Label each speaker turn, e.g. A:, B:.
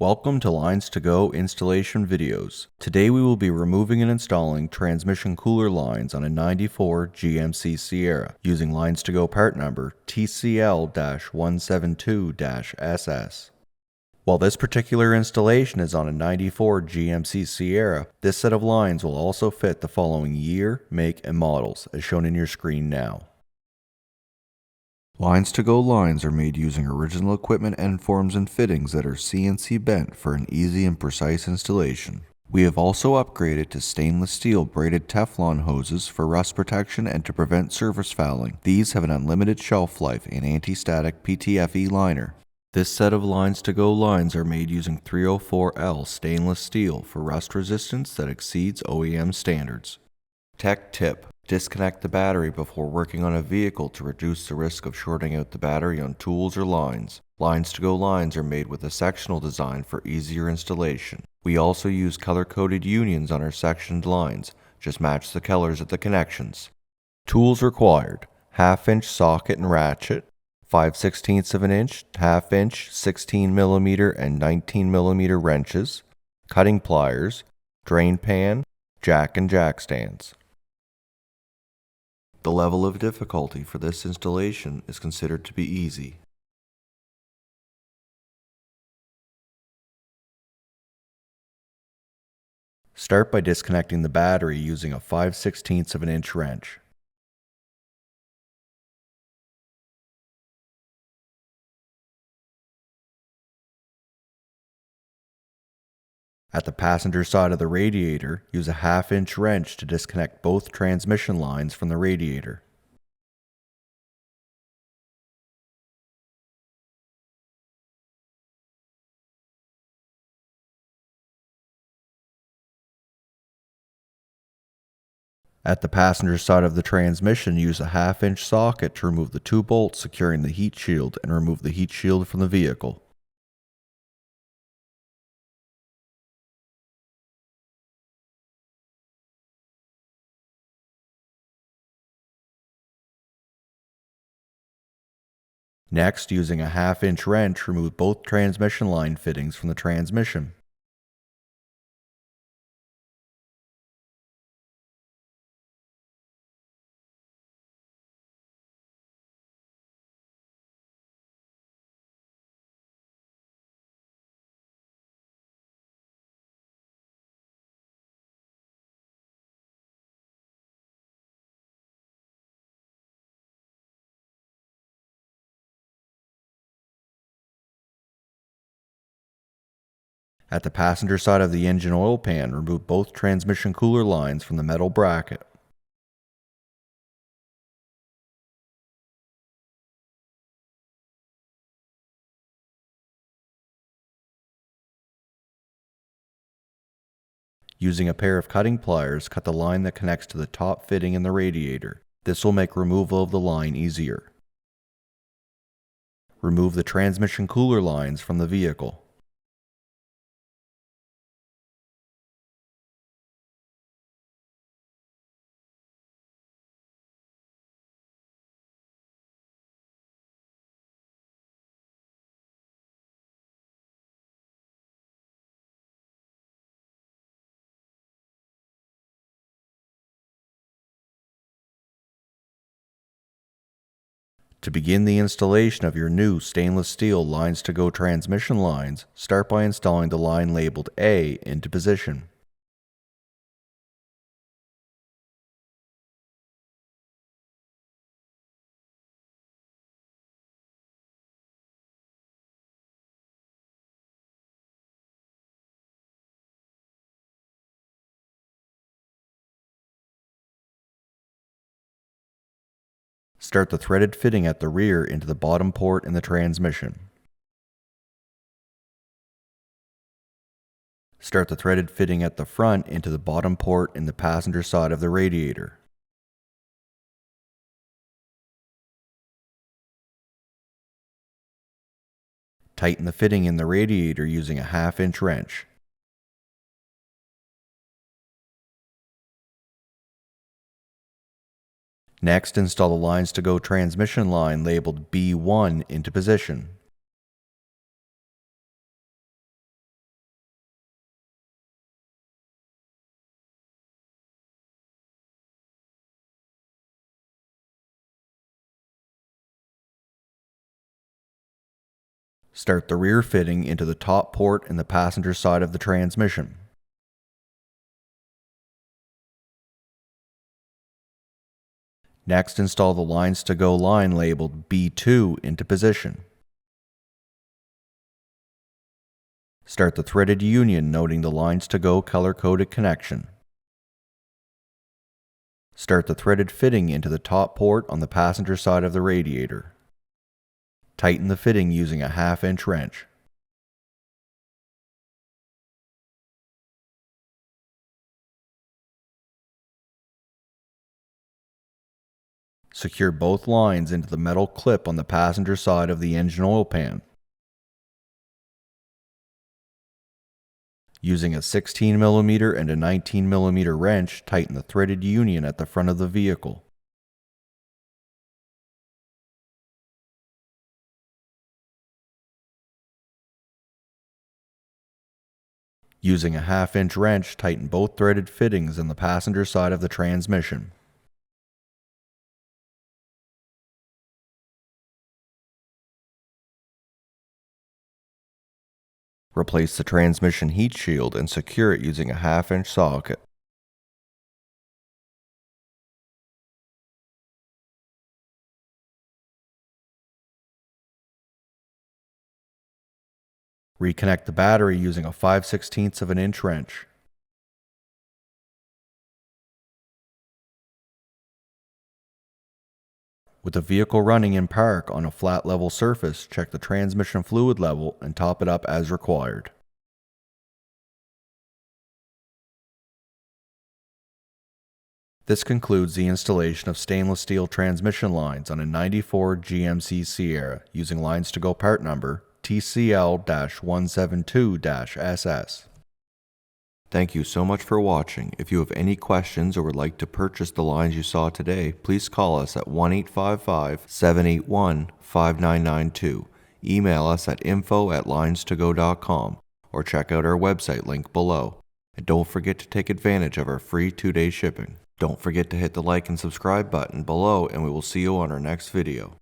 A: Welcome to LinesToGo installation videos. Today we will be removing and installing transmission cooler lines on a 94 GMC Sierra using LinesToGo part number TCL-172-SS. While this particular installation is on a 94 GMC Sierra, this set of lines will also fit the following year, make, and models as shown in your screen now. LinesToGo lines are made using original equipment end forms and fittings that are CNC bent for an easy and precise installation. We have also upgraded to stainless steel braided Teflon hoses for rust protection and to prevent surface fouling. These have an unlimited shelf life and anti-static PTFE liner. This set of LinesToGo lines are made using 304L stainless steel for rust resistance that exceeds OEM standards. Tech tip: disconnect the battery before working on a vehicle to reduce the risk of shorting out the battery on tools or lines. LinesToGo lines are made with a sectional design for easier installation. We also use color-coded unions on our sectioned lines. Just match the colors at the connections. Tools required: 1/2 inch socket and ratchet, 5/16 of an inch, 1/2 inch, 16mm and 19mm wrenches, cutting pliers, drain pan, jack and jack stands. The level of difficulty for this installation is considered to be easy. Start by disconnecting the battery using a 5/16 of an inch wrench. At the passenger side of the radiator, use a 1/2 inch wrench to disconnect both transmission lines from the radiator. At the passenger side of the transmission, use a 1/2 inch socket to remove the 2 bolts securing the heat shield and remove the heat shield from the vehicle. Next, using a 1/2 inch wrench, remove both transmission line fittings from the transmission. At the passenger side of the engine oil pan, remove both transmission cooler lines from the metal bracket. Using a pair of cutting pliers, cut the line that connects to the top fitting in the radiator. This will make removal of the line easier. Remove the transmission cooler lines from the vehicle. To begin the installation of your new stainless steel LinesToGo transmission lines, start by installing the line labeled A into position. Start the threaded fitting at the rear into the bottom port in the transmission. Start the threaded fitting at the front into the bottom port in the passenger side of the radiator. Tighten the fitting in the radiator using a 1/2 inch wrench. Next, install the LinesToGo transmission line labeled B1 into position. Start the rear fitting into the top port in the passenger side of the transmission. Next, install the LinesToGo line labeled B2 into position. Start the threaded union noting the LinesToGo color-coded connection. Start the threaded fitting into the top port on the passenger side of the radiator. Tighten the fitting using a 1/2-inch wrench. Secure both lines into the metal clip on the passenger side of the engine oil pan. Using a 16mm and a 19mm wrench, tighten the threaded union at the front of the vehicle. Using a 1/2-inch wrench, tighten both threaded fittings in the passenger side of the transmission. Replace the transmission heat shield and secure it using a 1/2-inch socket. Reconnect the battery using a 5/16 of an inch wrench. With the vehicle running in park on a flat level surface, check the transmission fluid level and top it up as required. This concludes the installation of stainless steel transmission lines on a 94 GMC Sierra using LinesToGo part number TCL-172-SS. Thank you so much for watching. If you have any questions or would like to purchase the lines you saw today, please call us at 1-855-781-5992. Email us at info@linestogo.com or check out our website link below. And don't forget to take advantage of our free 2-day shipping. Don't forget to hit the like and subscribe button below, and we will see you on our next video.